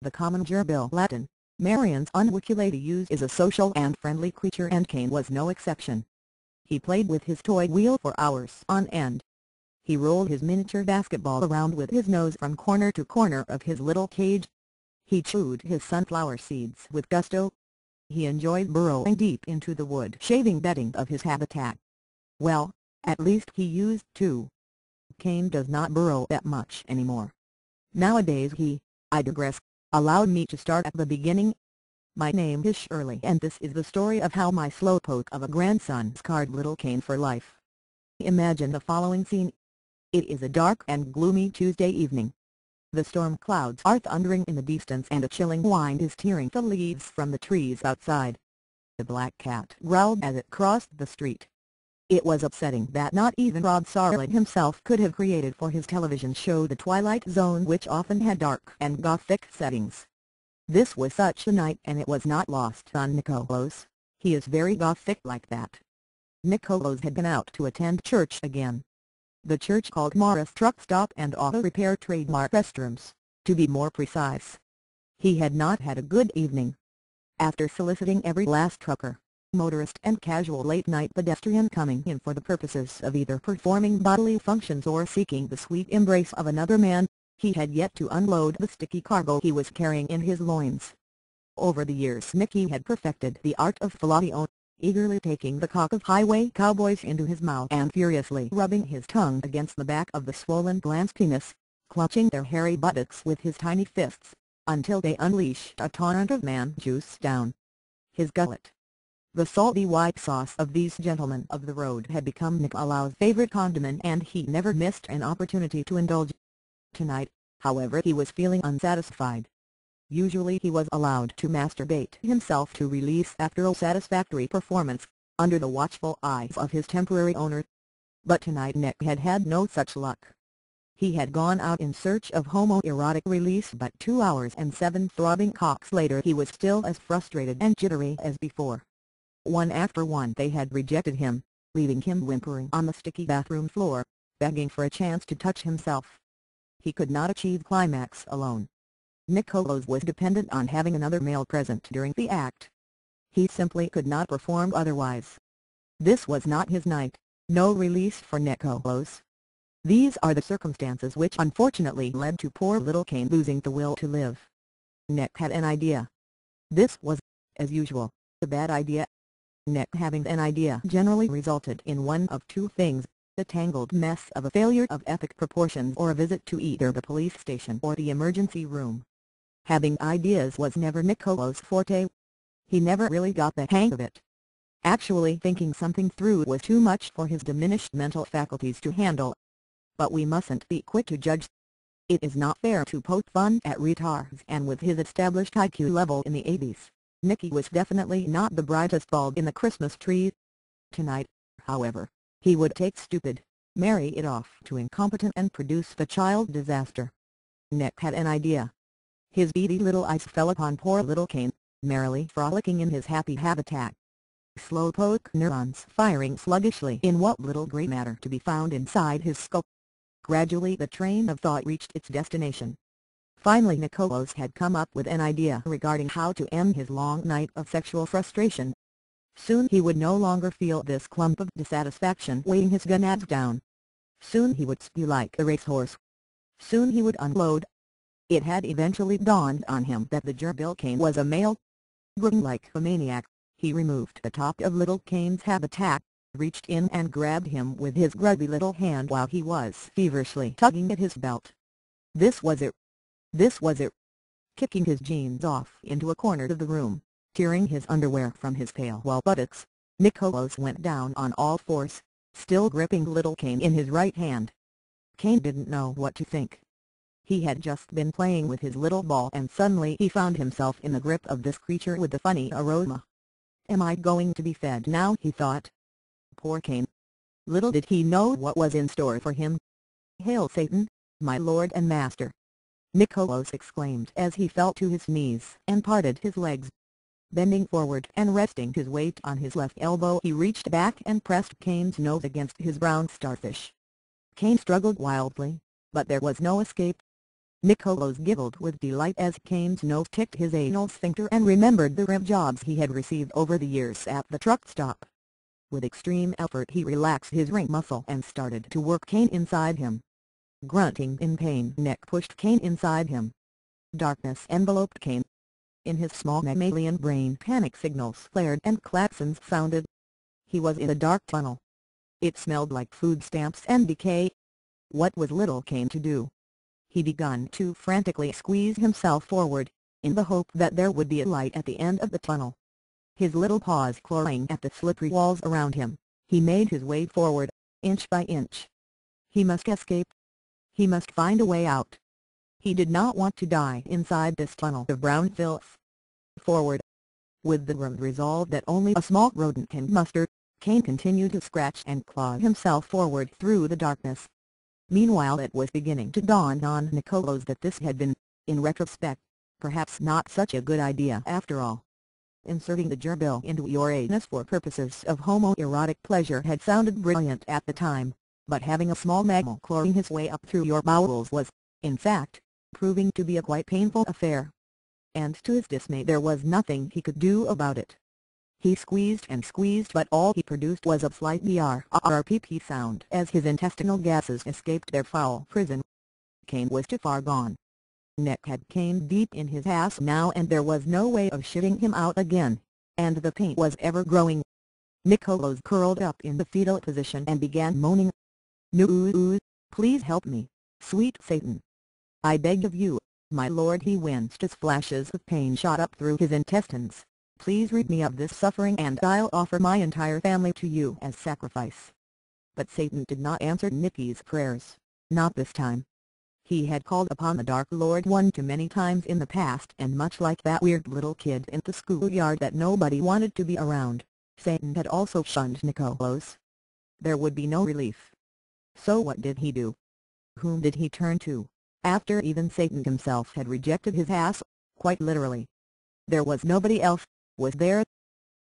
The common gerbil Latin, Marian's unguiculated use is a social and friendly creature, and Cain was no exception. He played with his toy wheel for hours on end. He rolled his miniature basketball around with his nose from corner to corner of his little cage. He chewed his sunflower seeds with gusto. He enjoyed burrowing deep into the wood-shaving bedding of his habitat. Well, at least he used to. Cain does not burrow that much anymore. Nowadays I digress, allowed me to start at the beginning. My name is Shirley, and this is the story of how my slowpoke of a grandson scarred little Cain for life. Imagine the following scene. It is a dark and gloomy Tuesday evening. The storm clouds are thundering in the distance, and a chilling wind is tearing the leaves from the trees outside. The black cat growled as it crossed the street. It was upsetting that not even Rod Serling himself could have created for his television show The Twilight Zone, which often had dark and gothic settings. This was such a night, and it was not lost on Nicholas. He is very gothic like that. Nicholas had been out to attend church again. The church called Morris Truck Stop and Auto Repair Trademark Restrooms, to be more precise. He had not had a good evening. After soliciting every last trucker, motorist and casual late-night pedestrian coming in for the purposes of either performing bodily functions or seeking the sweet embrace of another man, he had yet to unload the sticky cargo he was carrying in his loins. Over the years Nicky had perfected the art of fellatio, eagerly taking the cock of highway cowboys into his mouth and furiously rubbing his tongue against the back of the swollen glans penis, clutching their hairy buttocks with his tiny fists, until they unleashed a torrent of man juice down his gullet. The salty white sauce of these gentlemen of the road had become Nicolaus's favorite condiment, and he never missed an opportunity to indulge. Tonight, however, he was feeling unsatisfied. Usually he was allowed to masturbate himself to release after a satisfactory performance, under the watchful eyes of his temporary owner. But tonight Nick had had no such luck. He had gone out in search of homoerotic release, but 2 hours and 7 throbbing cocks later he was still as frustrated and jittery as before. One after one they had rejected him, leaving him whimpering on the sticky bathroom floor, begging for a chance to touch himself. He could not achieve climax alone. Nicholas was dependent on having another male present during the act. He simply could not perform otherwise. This was not his night, no release for Nicholas. These are the circumstances which unfortunately led to poor little Cain losing the will to live. Nick had an idea. This was, as usual, a bad idea. Nick having an idea generally resulted in one of two things: the tangled mess of a failure of epic proportions, or a visit to either the police station or the emergency room. Having ideas was never Nicholas' forte. He never really got the hang of it. Actually thinking something through was too much for his diminished mental faculties to handle. But we mustn't be quick to judge. It is not fair to poke fun at retards, and with his established IQ level in the 80s, Nicky was definitely not the brightest bulb in the Christmas tree. Tonight, however, he would take stupid, marry it off to incompetent, and produce the child disaster. Nick had an idea. His beady little eyes fell upon poor little Cain, merrily frolicking in his happy habitat. Slowpoke neurons firing sluggishly in what little gray matter to be found inside his skull. Gradually the train of thought reached its destination. Finally Nicholas had come up with an idea regarding how to end his long night of sexual frustration. Soon he would no longer feel this clump of dissatisfaction weighing his gonads down. Soon he would spew like a racehorse. Soon he would unload. It had eventually dawned on him that the Gerbil Cain was a male. Grinning like a maniac, he removed the top of little Cain's habitat, reached in and grabbed him with his grubby little hand while he was feverishly tugging at his belt. This was it. This was it. Kicking his jeans off into a corner of the room, tearing his underwear from his pale buttocks, Nicholas went down on all fours, still gripping little Cain in his right hand. Cain didn't know what to think. He had just been playing with his little ball, and suddenly he found himself in the grip of this creature with the funny aroma. Am I going to be fed now, he thought. Poor Cain. Little did he know what was in store for him. Hail Satan, my lord and master! Nicholas exclaimed as he fell to his knees and parted his legs. Bending forward and resting his weight on his left elbow, he reached back and pressed Cain's nose against his brown starfish. Cain struggled wildly, but there was no escape. Nicholas giggled with delight as Kane's nose ticked his anal sphincter and remembered the rib jobs he had received over the years at the truck stop. With extreme effort he relaxed his ring muscle and started to work Kane inside him. Grunting in pain, Nick pushed Kane inside him. Darkness enveloped Kane. In his small mammalian brain, panic signals flared and klaxons sounded. He was in a dark tunnel. It smelled like food stamps and decay. What was little Kane to do? He began to frantically squeeze himself forward, in the hope that there would be a light at the end of the tunnel. His little paws clawing at the slippery walls around him, he made his way forward, inch by inch. He must escape. He must find a way out. He did not want to die inside this tunnel of brown filth. Forward. With the grim resolve that only a small rodent can muster, Kane continued to scratch and claw himself forward through the darkness. Meanwhile it was beginning to dawn on Nicholas that this had been, in retrospect, perhaps not such a good idea after all. Inserting the gerbil into your anus for purposes of homoerotic pleasure had sounded brilliant at the time, but having a small mammal clawing his way up through your bowels was, in fact, proving to be a quite painful affair. And to his dismay there was nothing he could do about it. He squeezed and squeezed, but all he produced was a slight brrrpp sound as his intestinal gases escaped their foul prison. Kane was too far gone. Nick had Kane deep in his ass now and there was no way of shitting him out again, and the pain was ever growing. Nicholas curled up in the fetal position and began moaning. "No, please help me, sweet Satan. I beg of you, my lord." He winced as flashes of pain shot up through his intestines. "Please rid me of this suffering and I'll offer my entire family to you as sacrifice." But Satan did not answer Nicky's prayers, not this time. He had called upon the Dark Lord one too many times in the past, and much like that weird little kid in the schoolyard that nobody wanted to be around, Satan had also shunned Nicholas. There would be no relief. So what did he do? Whom did he turn to, after even Satan himself had rejected his ass, quite literally? There was nobody else, was there?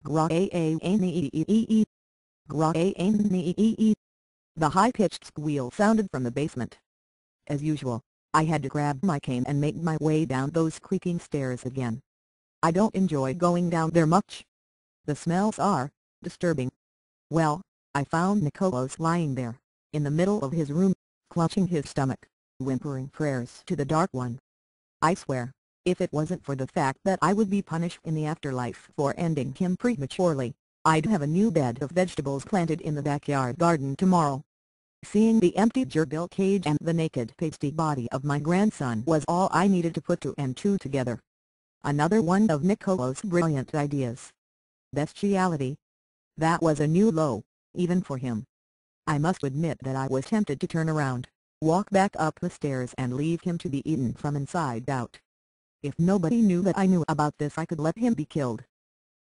Gra-a-a-n-e-e-e-e. Gra-a-a-n-e-e-e. The high-pitched squeal sounded from the basement. As usual, I had to grab my cane and make my way down those creaking stairs again. I don't enjoy going down there much. The smells are disturbing. Well, I found Nicholas lying there, in the middle of his room, clutching his stomach, whimpering prayers to the Dark One. I swear, if it wasn't for the fact that I would be punished in the afterlife for ending him prematurely, I'd have a new bed of vegetables planted in the backyard garden tomorrow. Seeing the empty gerbil cage and the naked pasty body of my grandson was all I needed to put two and two together. Another one of Nicholas' brilliant ideas. Bestiality. That was a new low, even for him. I must admit that I was tempted to turn around, walk back up the stairs and leave him to be eaten from inside out. If nobody knew that I knew about this, I could let him be killed.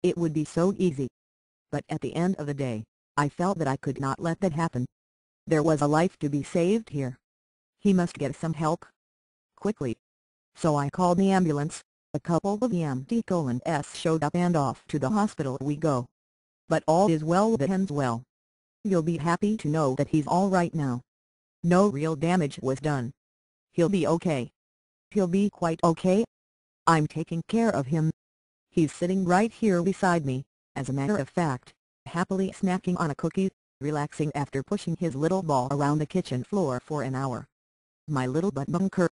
It would be so easy. But at the end of the day, I felt that I could not let that happen. There was a life to be saved here. He must get some help. Quickly. So I called the ambulance. A couple of EMTs showed up and off to the hospital we go. But all is well that ends well. You'll be happy to know that he's all right now. No real damage was done. He'll be okay. He'll be quite okay. I'm taking care of him. He's sitting right here beside me, as a matter of fact, happily snacking on a cookie, relaxing after pushing his little ball around the kitchen floor for an hour. My little butt bunker.